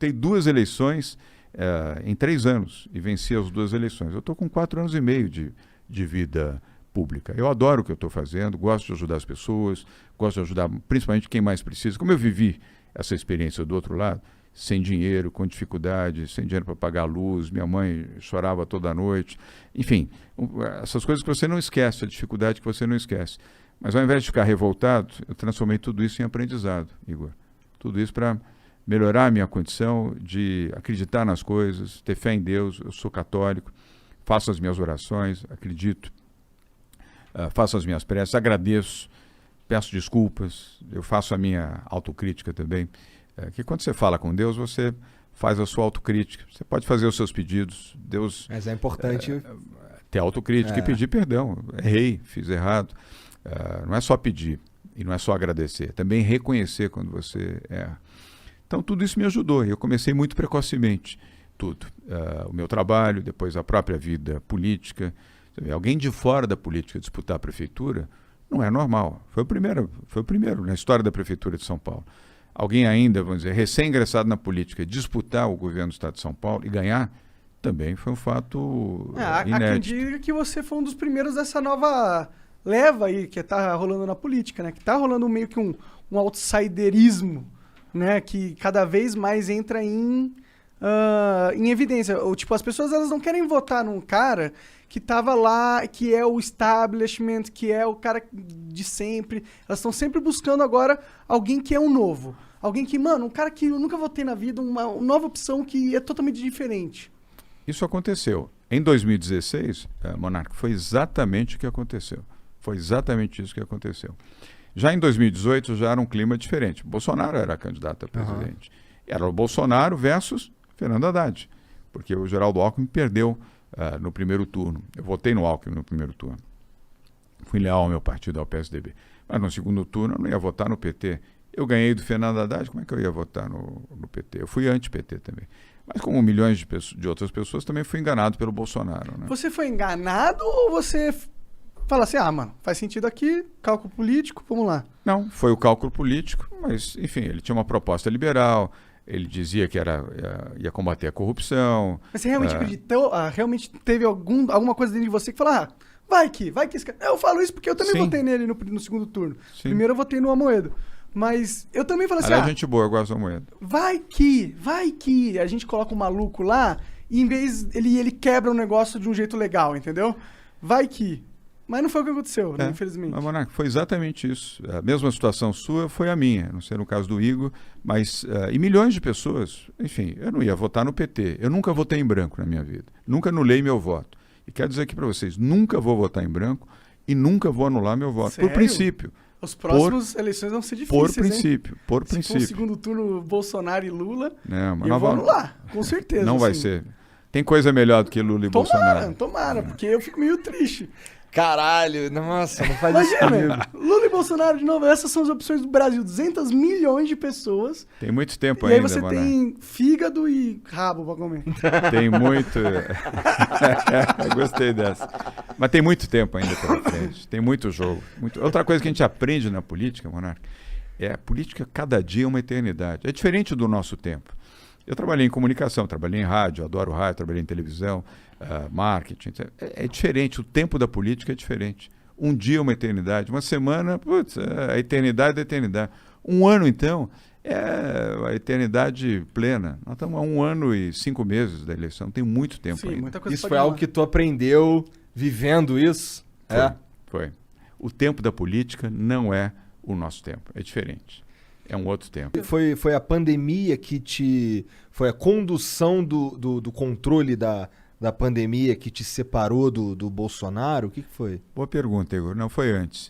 disputei 2 eleições em 3 anos e venci as 2 eleições. Eu estou com 4 anos e meio de vida pública. Eu adoro o que eu estou fazendo, gosto de ajudar as pessoas, gosto de ajudar principalmente quem mais precisa. Como eu vivi essa experiência do outro lado, sem dinheiro, com dificuldade, sem dinheiro para pagar a luz, minha mãe chorava toda noite. Enfim, essas coisas que você não esquece, a dificuldade que você não esquece. Mas ao invés de ficar revoltado, eu transformei tudo isso em aprendizado, Igor. Tudo isso para melhorar a minha condição de acreditar nas coisas, ter fé em Deus. Eu sou católico, faço as minhas orações, acredito, faço as minhas preces, agradeço, peço desculpas, eu faço a minha autocrítica também. Que quando você fala com Deus, você faz a sua autocrítica. Você pode fazer os seus pedidos. Deus, mas é importante ter autocrítica e pedir perdão. Errei, fiz errado. Não é só pedir e não é só agradecer. É também reconhecer quando você erra. Então tudo isso me ajudou. Eu comecei muito precocemente tudo. O meu trabalho, depois a própria vida política. Alguém de fora da política disputar a prefeitura não é normal. Foi o primeiro na história da prefeitura de São Paulo. Alguém ainda, vamos dizer, recém-ingressado na política, disputar o governo do estado de São Paulo e ganhar, também foi um fato inédito. Há quem diga que você foi um dos primeiros dessa nova leva aí que está rolando na política, né? Que está rolando meio que um outsiderismo, né? Que cada vez mais entra em evidência. Ou, tipo, as pessoas elas não querem votar num cara que estava lá, que é o establishment, que é o cara de sempre. Elas estão sempre buscando agora alguém que é um novo. Alguém que, mano, um cara que eu nunca votei na vida, uma nova opção que é totalmente diferente. Isso aconteceu. Em 2016, Monarca, foi exatamente o que aconteceu. Foi exatamente isso que aconteceu. Já em 2018, já era um clima diferente. Bolsonaro era candidato a presidente. Era o Bolsonaro versus Fernando Haddad. Porque o Geraldo Alckmin perdeu no primeiro turno. Eu votei no Alckmin no primeiro turno. Fui leal ao meu partido, ao PSDB. Mas no segundo turno eu não ia votar no PT. Eu ganhei do Fernando Haddad, como é que eu ia votar no PT? Eu fui anti-PT também. Mas como milhões de outras pessoas, também fui enganado pelo Bolsonaro. Né? Você foi enganado ou você fala assim, mano, faz sentido aqui, cálculo político, vamos lá? Não, foi o cálculo político, mas, enfim, ele tinha uma proposta liberal, ele dizia que ia combater a corrupção. Mas você realmente acreditou? Realmente teve alguma coisa dentro de você que falou, vai que esse cara... Eu falo isso porque eu também votei nele no segundo turno. Sim. Primeiro eu votei no Amoedo. Mas eu também falei assim, gente boa, eu gosto do Amoedo. Vai que a gente coloca um maluco lá e em vez ele quebra o negócio de um jeito legal, entendeu? Vai que... Mas não foi o que aconteceu, né, infelizmente. Mas, Monarca, foi exatamente isso. A mesma situação sua foi a minha, não sei no caso do Igor, mas e milhões de pessoas, enfim, eu não ia votar no PT. Eu nunca votei em branco na minha vida. Nunca anulei meu voto. E quero dizer aqui para vocês, nunca vou votar em branco e nunca vou anular meu voto. Sério? Por princípio. As próximas eleições vão ser difíceis, Por princípio. Se for o segundo turno Bolsonaro e Lula, eu vou anular, com certeza. Não vai ser. Tem coisa melhor do que Lula e Bolsonaro. Tomara, porque eu fico meio triste. Caralho, nossa, não faz isso comigo. Lula e Bolsonaro, de novo, essas são as opções do Brasil. 200 milhões de pessoas. Tem muito tempo ainda, E aí você tem fígado e rabo pra comer. Tem muito... Eu gostei dessa. Mas tem muito tempo ainda pela frente. Tem muito jogo. Outra coisa que a gente aprende na política, Monarca, a política cada dia é uma eternidade. É diferente do nosso tempo. Eu trabalhei em comunicação, trabalhei em rádio, adoro rádio, trabalhei em televisão, marketing. É diferente, o tempo da política é diferente. Um dia é uma eternidade, uma semana, a eternidade é a eternidade. Um ano, então, é a eternidade plena. Nós estamos há 1 ano e 5 meses da eleição, tem muito tempo ainda. Muita coisa isso foi algo que tu aprendeu vivendo isso? Foi. O tempo da política não é o nosso tempo, é diferente. É um outro tempo. Foi a pandemia que foi a condução do controle da pandemia que te separou do Bolsonaro? O que foi? Boa pergunta, Igor. Não, foi antes.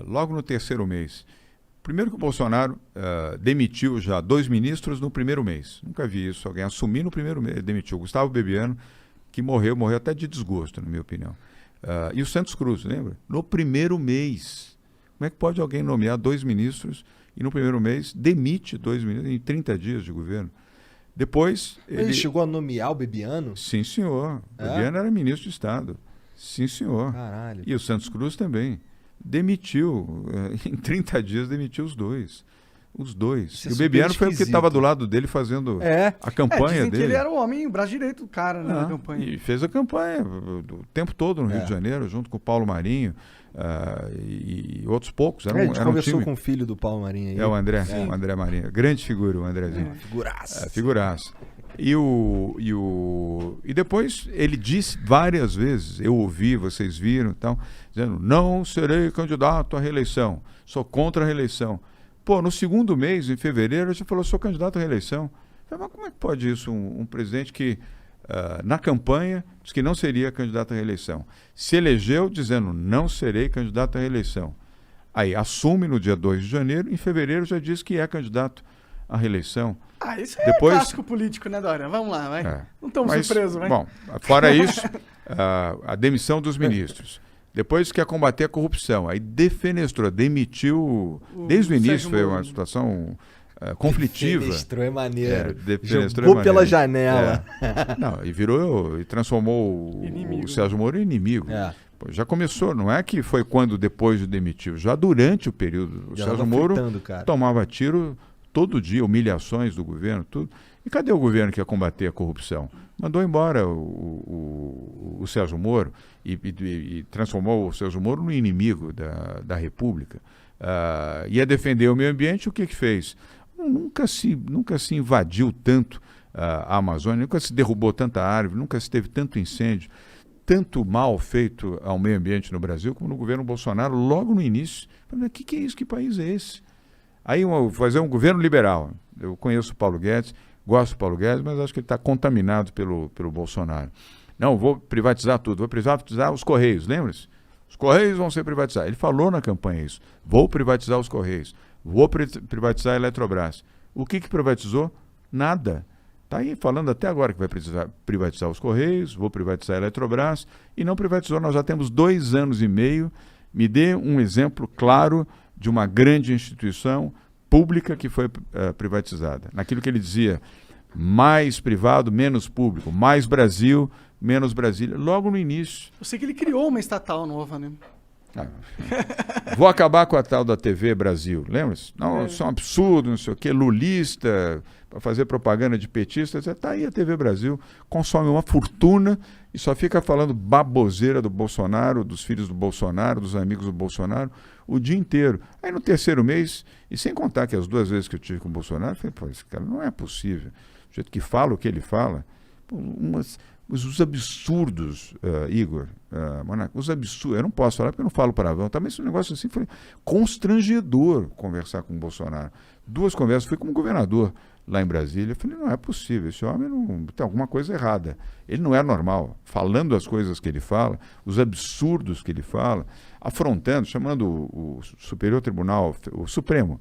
Logo no 3º mês. Primeiro que o Bolsonaro demitiu já 2 ministros no primeiro mês. Nunca vi isso. Alguém assumir no primeiro mês. Demitiu o Gustavo Bebiano, que morreu até de desgosto, na minha opinião. E o Santos Cruz, lembra? No primeiro mês. Como é que pode alguém nomear 2 ministros e no primeiro mês demite 2 ministros em 30 dias de governo? Depois... Ele chegou a nomear o Bebiano? Sim, senhor. Bebiano era ministro de Estado. Sim, senhor. Caralho. E o Santos Cruz também. Demitiu. Em 30 dias demitiu os 2. Os dois. Isso E é o Bebiano super foi o que estava esquisito. do lado dele fazendo É. a campanha dizem que dele. ele era o homem, o braço direito do cara, né, na campanha. E fez a campanha o tempo todo no Rio de Janeiro, junto com o Paulo Marinho e outros poucos. A gente conversou time. com o filho do Paulo Marinho aí. É o André, o André Marinho. Grande figura, o Andrezinho. Figuraça. Figuraça. E depois ele disse várias vezes, eu ouvi, vocês viram, então, dizendo, não serei candidato à reeleição, sou contra a reeleição. Pô, no segundo mês, em fevereiro, ele já falou, sou candidato à reeleição. Eu falei, mas como é que pode isso, um presidente que na campanha disse que não seria candidato à reeleição, se elegeu dizendo, não serei candidato à reeleição. Aí assume no dia 2 de janeiro, em fevereiro já diz que é candidato à reeleição. Isso é Depois... clássico político, né, Dória? Vamos lá, vai. Não estamos Mas, surpresos, vai. Bom, fora isso, a demissão dos ministros. Depois quer combater a corrupção. Aí defenestrou, demitiu... Desde o início foi uma situação conflitiva. Defenestrou é maneiro. Defenestrou Jogou pela janela. Não, e transformou o Sérgio Moro em inimigo. Pô, já começou, não é que foi quando depois de demitiu, já durante o período. O Sérgio Moro tomava tiro todo dia, humilhações do governo, tudo. E cadê o governo que ia combater a corrupção? Mandou embora o Sérgio Moro e transformou o Sérgio Moro no inimigo da República. Ia defender o meio ambiente, o que fez? Nunca se invadiu tanto a Amazônia, nunca se derrubou tanta árvore, nunca se teve tanto incêndio, tanto mal feito ao meio ambiente no Brasil como no governo Bolsonaro, logo no início. O que é isso? Que país é esse? Aí fazer um governo liberal. Eu conheço o Paulo Guedes, gosto do Paulo Guedes, mas acho que ele está contaminado pelo Bolsonaro. Não, vou privatizar tudo, vou privatizar os Correios, lembra-se? Os Correios vão ser privatizados. Ele falou na campanha isso. Vou privatizar os Correios, vou privatizar a Eletrobras. O que privatizou? Nada. Está aí falando até agora que vai privatizar os Correios, vou privatizar a Eletrobras e não privatizou. Nós já temos 2 anos e meio. Me dê um exemplo claro de uma grande instituição pública que foi privatizada. Naquilo que ele dizia, mais privado, menos público, mais Brasil, menos Brasília, logo no início. Eu sei que ele criou uma estatal nova, né? Vou acabar com a tal da TV Brasil, lembra-se? Não, isso é um absurdo, não sei o quê, lulista, para fazer propaganda de petista, está aí a TV Brasil, consome uma fortuna e só fica falando baboseira do Bolsonaro, dos filhos do Bolsonaro, dos amigos do Bolsonaro, o dia inteiro. Aí no 3º mês, e sem contar que as 2 vezes que eu tive com o Bolsonaro, eu falei, pô, esse cara não é possível. O jeito que fala o que ele fala, pô, os absurdos, Igor, Monaco, os absurdos, eu não posso falar porque eu não falo palavrão, também esse negócio assim foi constrangedor conversar com o Bolsonaro. 2 conversas, fui como governador lá em Brasília, eu falei, não é possível, esse homem não tem alguma coisa errada, ele não é normal, falando as coisas que ele fala, os absurdos que ele fala, afrontando, chamando o Superior Tribunal, o Supremo,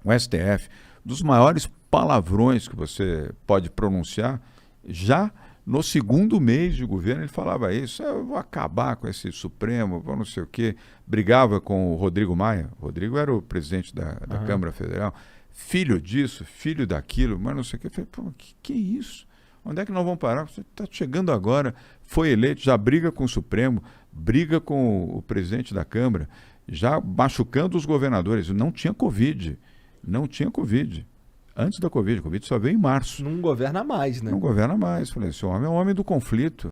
o STF, dos maiores palavrões que você pode pronunciar, já no 2º mês de governo ele falava isso, eu vou acabar com esse Supremo, vou não sei o quê, brigava com o Rodrigo Maia, o Rodrigo era o presidente da Câmara Federal, filho disso, filho daquilo, mas não sei o quê, eu falei, pô, que é isso? Onde é que nós vamos parar? Você está chegando agora, foi eleito, já briga com o Supremo, briga com o presidente da Câmara, já machucando os governadores, não tinha Covid, antes da Covid, a Covid só veio em março. Não governa mais, né? Não governa mais. Falei, esse homem é um homem do conflito.